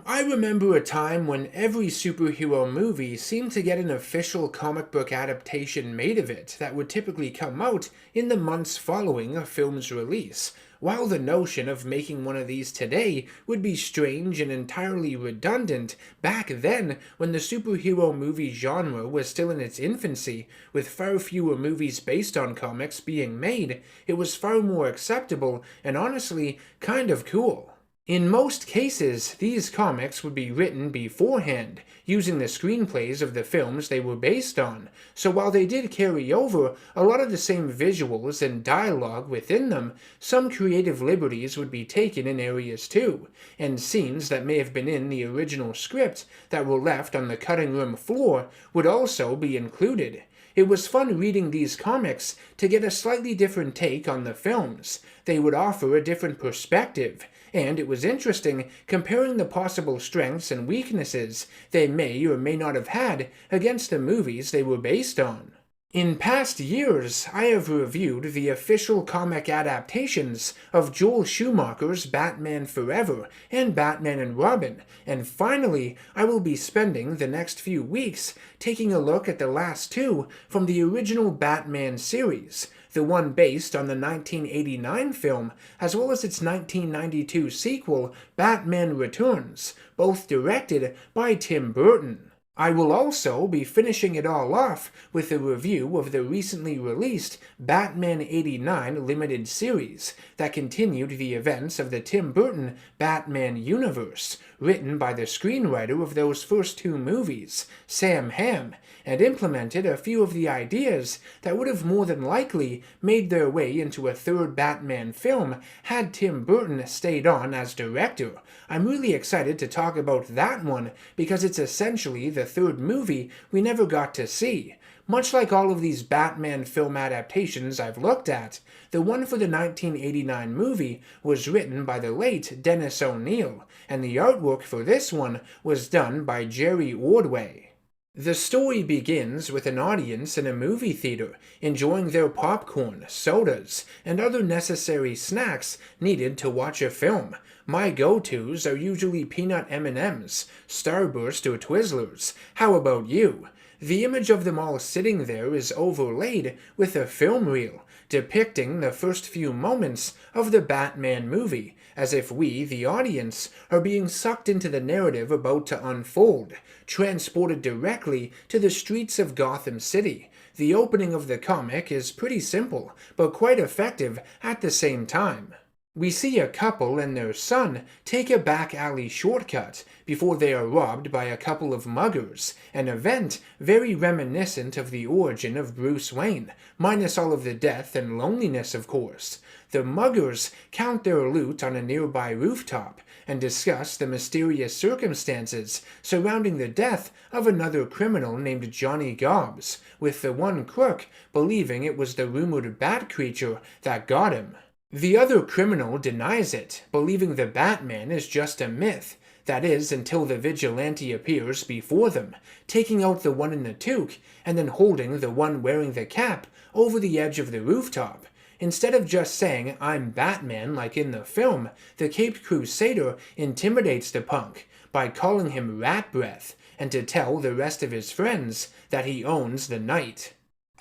I remember a time when every superhero movie seemed to get an official comic book adaptation made of it that would typically come out in the months following a film's release. While the notion of making one of these today would be strange and entirely redundant, back then, when the superhero movie genre was still in its infancy, with far fewer movies based on comics being made, it was far more acceptable and honestly kind of cool. In most cases, these comics would be written beforehand, using the screenplays of the films they were based on, so while they did carry over a lot of the same visuals and dialogue within them, some creative liberties would be taken in areas too, and scenes that may have been in the original script that were left on the cutting room floor would also be included. It was fun reading these comics to get a slightly different take on the films. They would offer a different perspective, and it was interesting comparing the possible strengths and weaknesses they may or may not have had against the movies they were based on. In past years, I have reviewed the official comic adaptations of Joel Schumacher's Batman Forever and Batman and Robin, and finally, I will be spending the next few weeks taking a look at the last two from the original Batman series, the one based on the 1989 film, as well as its 1992 sequel, Batman Returns, both directed by Tim Burton. I will also be finishing it all off with a review of the recently released Batman '89 limited series that continued the events of the Tim Burton Batman universe, written by the screenwriter of those first two movies, Sam Hamm, and implemented a few of the ideas that would have more than likely made their way into a third Batman film had Tim Burton stayed on as director. I'm really excited to talk about that one because it's essentially the third movie we never got to see. Much like all of these Batman film adaptations I've looked at, the one for the 1989 movie was written by the late Dennis O'Neil, and the artwork for this one was done by Jerry Ordway. The story begins with an audience in a movie theater enjoying their popcorn, sodas, and other necessary snacks needed to watch a film. My go-tos are usually peanut M&Ms, Starburst, or Twizzlers. How about you? The image of them all sitting there is overlaid with a film reel, depicting the first few moments of the Batman movie, as if we, the audience, are being sucked into the narrative about to unfold, transported directly to the streets of Gotham City. The opening of the comic is pretty simple, but quite effective at the same time. We see a couple and their son take a back alley shortcut before they are robbed by a couple of muggers, an event very reminiscent of the origin of Bruce Wayne, minus all of the death and loneliness, of course. The muggers count their loot on a nearby rooftop and discuss the mysterious circumstances surrounding the death of another criminal named Johnny Gobbs, with the one crook believing it was the rumored bat creature that got him. The other criminal denies it, believing the Batman is just a myth, that is, until the vigilante appears before them, taking out the one in the toque and then holding the one wearing the cap over the edge of the rooftop. Instead of just saying, "I'm Batman," like in the film, the Caped Crusader intimidates the punk by calling him Rat Breath and to tell the rest of his friends that he owns the night.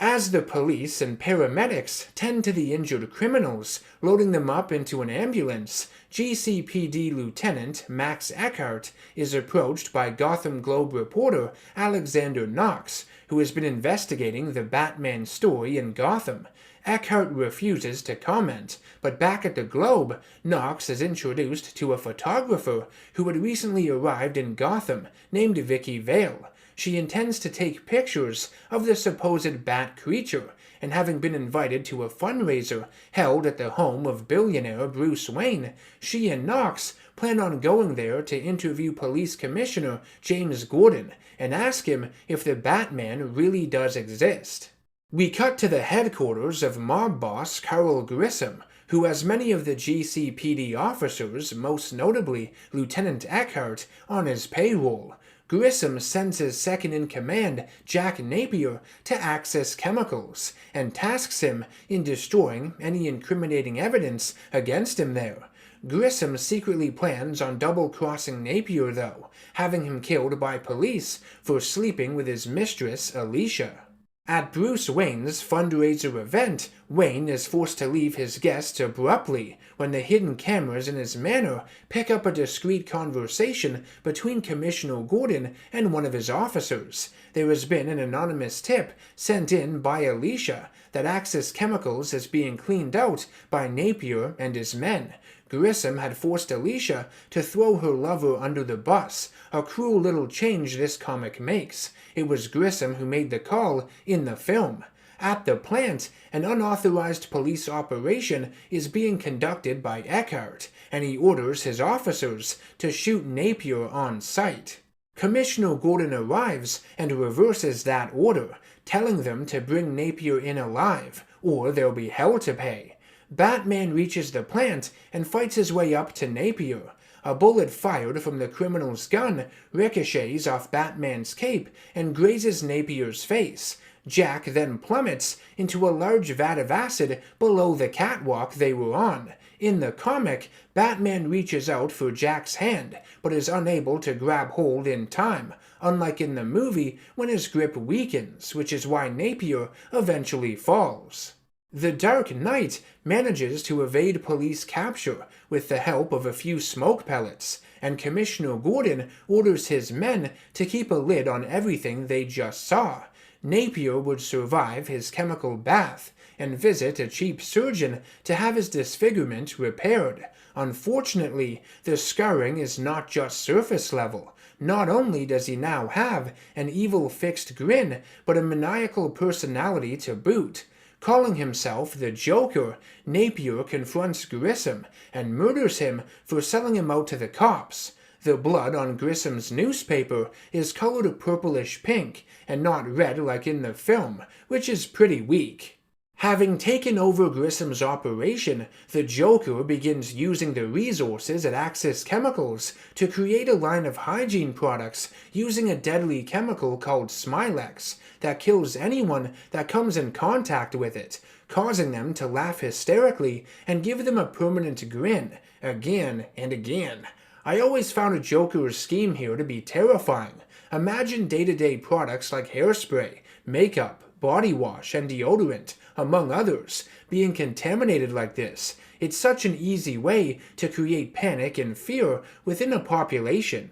As the police and paramedics tend to the injured criminals, loading them up into an ambulance, GCPD Lieutenant Max Eckhart is approached by Gotham Globe reporter Alexander Knox, who has been investigating the Batman story in Gotham. Eckhart refuses to comment, but back at the Globe, Knox is introduced to a photographer who had recently arrived in Gotham named Vicky Vale. She intends to take pictures of the supposed bat creature, and having been invited to a fundraiser held at the home of billionaire Bruce Wayne, she and Knox plan on going there to interview Police Commissioner James Gordon and ask him if the Batman really does exist. We cut to the headquarters of mob boss Carl Grissom, who has many of the GCPD officers, most notably Lieutenant Eckhart, on his payroll. Grissom sends his second-in-command, Jack Napier, to access chemicals, and tasks him in destroying any incriminating evidence against him there. Grissom secretly plans on double-crossing Napier, though, having him killed by police for sleeping with his mistress, Alicia. At Bruce Wayne's fundraiser event, Wayne is forced to leave his guests abruptly when the hidden cameras in his manor pick up a discreet conversation between Commissioner Gordon and one of his officers. There has been an anonymous tip sent in by Alicia that Axis Chemicals is being cleaned out by Napier and his men. Grissom had forced Alicia to throw her lover under the bus, a cruel little change this comic makes. It was Grissom who made the call in the film. At the plant, an unauthorized police operation is being conducted by Eckhart, and he orders his officers to shoot Napier on sight. Commissioner Gordon arrives and reverses that order, telling them to bring Napier in alive, or there'll be hell to pay. Batman reaches the plant and fights his way up to Napier. A bullet fired from the criminal's gun ricochets off Batman's cape and grazes Napier's face. Jack then plummets into a large vat of acid below the catwalk they were on. In the comic, Batman reaches out for Jack's hand, but is unable to grab hold in time, unlike in the movie when his grip weakens, which is why Napier eventually falls. The Dark Knight manages to evade police capture with the help of a few smoke pellets, and Commissioner Gordon orders his men to keep a lid on everything they just saw. Napier would survive his chemical bath and visit a cheap surgeon to have his disfigurement repaired. Unfortunately, the scarring is not just surface level. Not only does he now have an evil fixed grin, but a maniacal personality to boot. Calling himself the Joker, Napier confronts Grissom and murders him for selling him out to the cops. The blood on Grissom's newspaper is colored purplish pink and not red like in the film, which is pretty weak. Having taken over Grissom's operation, the Joker begins using the resources at Axis Chemicals to create a line of hygiene products using a deadly chemical called Smilex that kills anyone that comes in contact with it, causing them to laugh hysterically and give them a permanent grin, again and again. I always found Joker's scheme here to be terrifying. Imagine day-to-day products like hairspray, makeup, body wash, and deodorant, among others, being contaminated like this. It's such an easy way to create panic and fear within a population.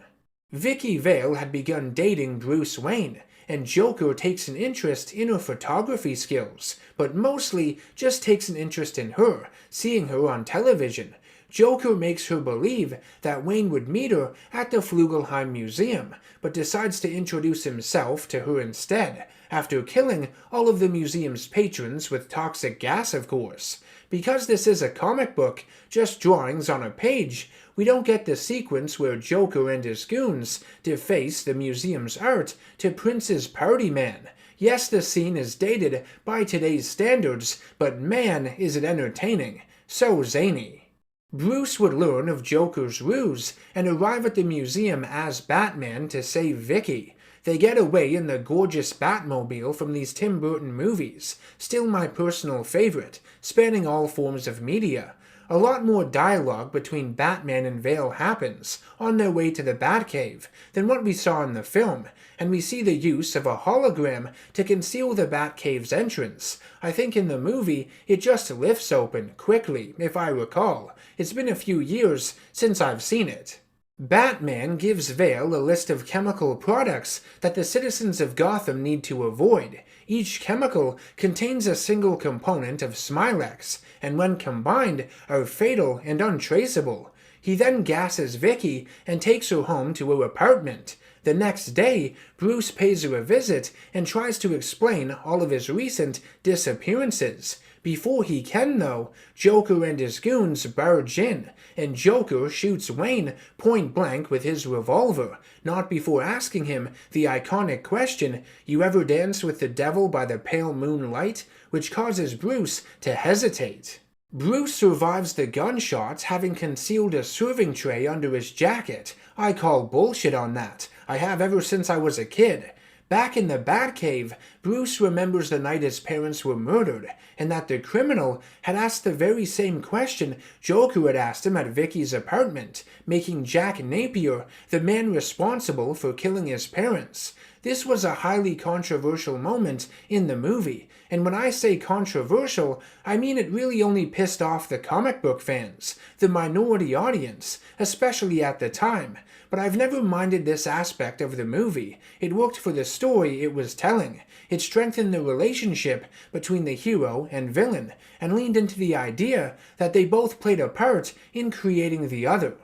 Vicky Vale had begun dating Bruce Wayne, and Joker takes an interest in her photography skills, but mostly just takes an interest in her, seeing her on television. Joker makes her believe that Wayne would meet her at the Flugelheim Museum, but decides to introduce himself to her instead, after killing all of the museum's patrons with toxic gas, of course. Because this is a comic book, just drawings on a page, we don't get the sequence where Joker and his goons deface the museum's art to Prince's Party Man. Yes, the scene is dated by today's standards, but man, is it entertaining. So zany. Bruce would learn of Joker's ruse and arrive at the museum as Batman to save Vicky. They get away in the gorgeous Batmobile from these Tim Burton movies, still my personal favorite, spanning all forms of media. A lot more dialogue between Batman and Vale happens on their way to the Batcave than what we saw in the film, and we see the use of a hologram to conceal the Batcave's entrance. I think in the movie it just lifts open quickly, if I recall. It's been a few years since I've seen it. Batman gives Vale a list of chemical products that the citizens of Gotham need to avoid. Each chemical contains a single component of Smilex, and when combined are fatal and untraceable. He then gasses Vicky and takes her home to her apartment. The next day, Bruce pays her a visit and tries to explain all of his recent disappearances. Before he can, though, Joker and his goons barge in, and Joker shoots Wayne point blank with his revolver, not before asking him the iconic question, "You ever dance with the devil by the pale moonlight?" which causes Bruce to hesitate. Bruce survives the gunshots, having concealed a serving tray under his jacket. I call bullshit on that. I have ever since I was a kid. Back in the Batcave, Bruce remembers the night his parents were murdered, and that the criminal had asked the very same question Joker had asked him at Vicky's apartment, making Jack Napier the man responsible for killing his parents. This was a highly controversial moment in the movie, and when I say controversial, I mean it really only pissed off the comic book fans, the minority audience, especially at the time. But I've never minded this aspect of the movie. It worked for the story it was telling. It strengthened the relationship between the hero and villain, and leaned into the idea that they both played a part in creating the other.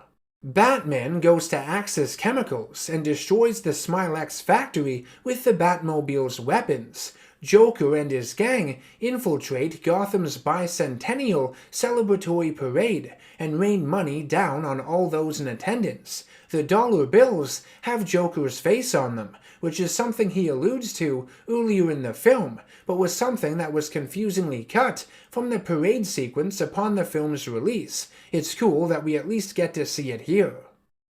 Batman goes to Axis Chemicals and destroys the Smilex factory with the Batmobile's weapons. Joker and his gang infiltrate Gotham's bicentennial celebratory parade and rain money down on all those in attendance. The dollar bills have Joker's face on them, which is something he alludes to earlier in the film, but was something that was confusingly cut from the parade sequence upon the film's release. It's cool that we at least get to see it here.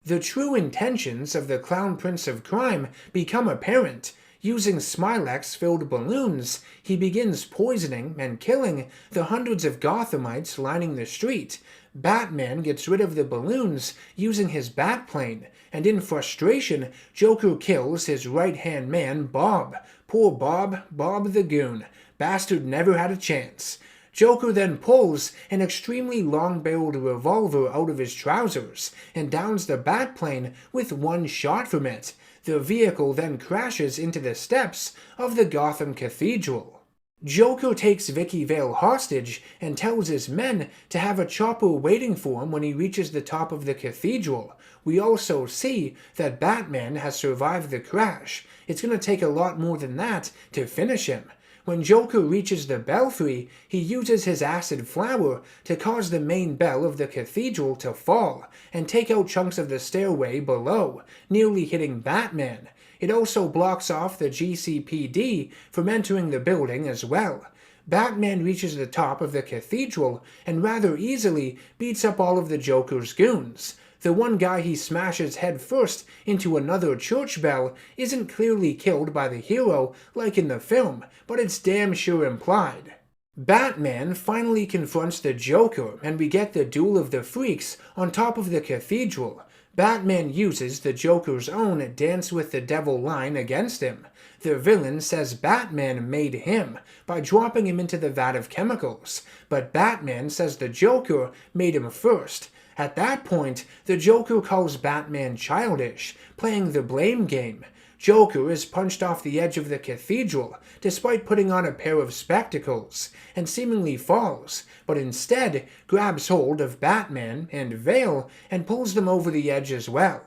The true intentions of the Clown Prince of Crime become apparent. Using Smilex-filled balloons, he begins poisoning and killing the hundreds of Gothamites lining the street. Batman gets rid of the balloons using his Batplane, and in frustration, Joker kills his right-hand man, Bob. Poor Bob, Bob the Goon. Bastard never had a chance. Joker then pulls an extremely long-barreled revolver out of his trousers and downs the Batplane with one shot from it. The vehicle then crashes into the steps of the Gotham Cathedral. Joker takes Vicky Vale hostage and tells his men to have a chopper waiting for him when he reaches the top of the cathedral. We also see that Batman has survived the crash. It's going to take a lot more than that to finish him. When Joker reaches the belfry, he uses his acid flower to cause the main bell of the cathedral to fall and take out chunks of the stairway below, nearly hitting Batman. It also blocks off the GCPD from entering the building as well. Batman reaches the top of the cathedral and rather easily beats up all of the Joker's goons. The one guy he smashes head first into another church bell isn't clearly killed by the hero like in the film, but it's damn sure implied. Batman finally confronts the Joker, and we get the Duel of the Freaks on top of the cathedral. Batman uses the Joker's own Dance with the Devil line against him. The villain says Batman made him by dropping him into the vat of chemicals, but Batman says the Joker made him first. At that point, the Joker calls Batman childish, playing the blame game. Joker is punched off the edge of the cathedral, despite putting on a pair of spectacles, and seemingly falls, but instead grabs hold of Batman and Vale and pulls them over the edge as well.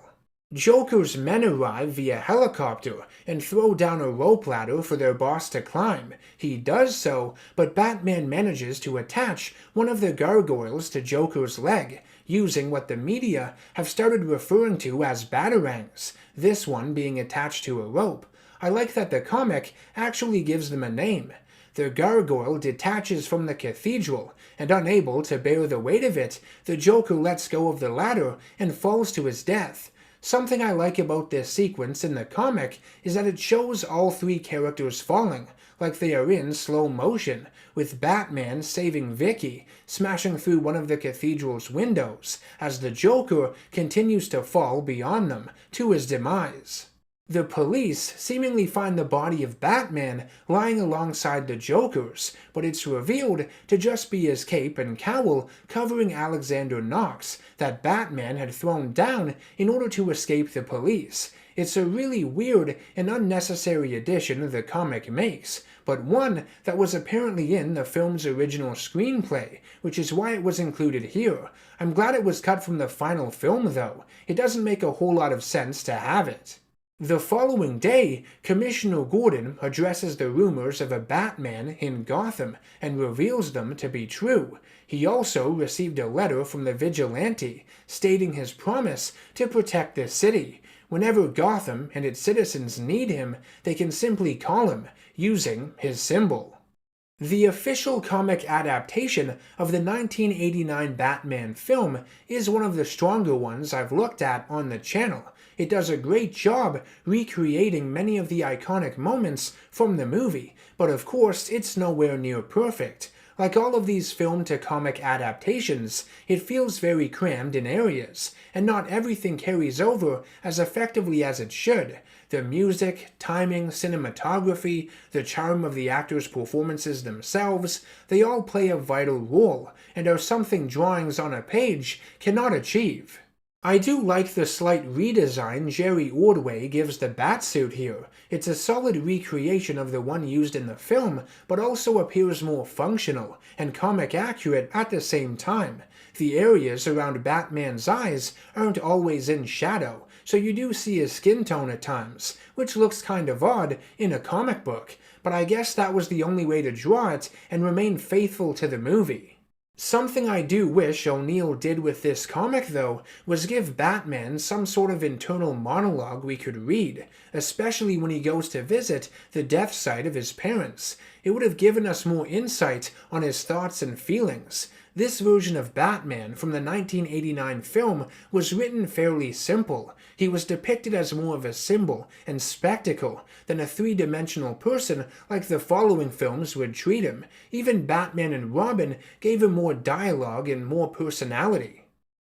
Joker's men arrive via helicopter and throw down a rope ladder for their boss to climb. He does so, but Batman manages to attach one of the gargoyles to Joker's leg, using what the media have started referring to as batarangs, this one being attached to a rope. I like that the comic actually gives them a name. The gargoyle detaches from the cathedral, and unable to bear the weight of it, the Joker lets go of the ladder and falls to his death. Something I like about this sequence in the comic is that it shows all three characters falling, like they are in slow motion, with Batman saving Vicky, smashing through one of the cathedral's windows, as the Joker continues to fall beyond them, to his demise. The police seemingly find the body of Batman lying alongside the Joker's, but it's revealed to just be his cape and cowl covering Alexander Knox that Batman had thrown down in order to escape the police. It's a really weird and unnecessary addition the comic makes, but one that was apparently in the film's original screenplay, which is why it was included here. I'm glad it was cut from the final film though. It doesn't make a whole lot of sense to have it. The following day, Commissioner Gordon addresses the rumors of a Batman in Gotham and reveals them to be true. He also received a letter from the vigilante stating his promise to protect the city. Whenever Gotham and its citizens need him, they can simply call him, using his symbol. The official comic adaptation of the 1989 Batman film is one of the stronger ones I've looked at on the channel. It does a great job recreating many of the iconic moments from the movie, but of course it's nowhere near perfect. Like all of these film-to-comic adaptations, it feels very crammed in areas, and not everything carries over as effectively as it should. The music, timing, cinematography, the charm of the actors' performances themselves, they all play a vital role, and are something drawings on a page cannot achieve. I do like the slight redesign Jerry Ordway gives the Batsuit here. It's a solid recreation of the one used in the film, but also appears more functional and comic accurate at the same time. The areas around Batman's eyes aren't always in shadow, so you do see his skin tone at times, which looks kind of odd in a comic book, but I guess that was the only way to draw it and remain faithful to the movie. Something I do wish O'Neill did with this comic, though, was give Batman some sort of internal monologue we could read, especially when he goes to visit the death site of his parents. It would have given us more insight on his thoughts and feelings. This version of Batman from the 1989 film was written fairly simple. He was depicted as more of a symbol and spectacle than a three-dimensional person like the following films would treat him. Even Batman and Robin gave him more dialogue and more personality.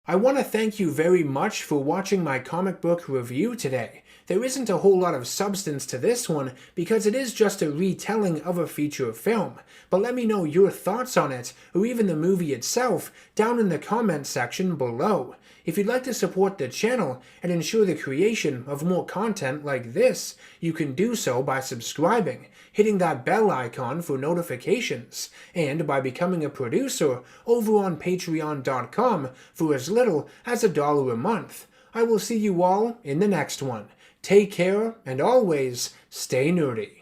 I want to thank you very much for watching my comic book review today. There isn't a whole lot of substance to this one because it is just a retelling of a feature film, but let me know your thoughts on it, or even the movie itself, down in the comment section below. If you'd like to support the channel and ensure the creation of more content like this, you can do so by subscribing, hitting that bell icon for notifications, and by becoming a producer over on patreon.com for as little as $1 a month. I will see you all in the next one. Take care, and always stay nerdy.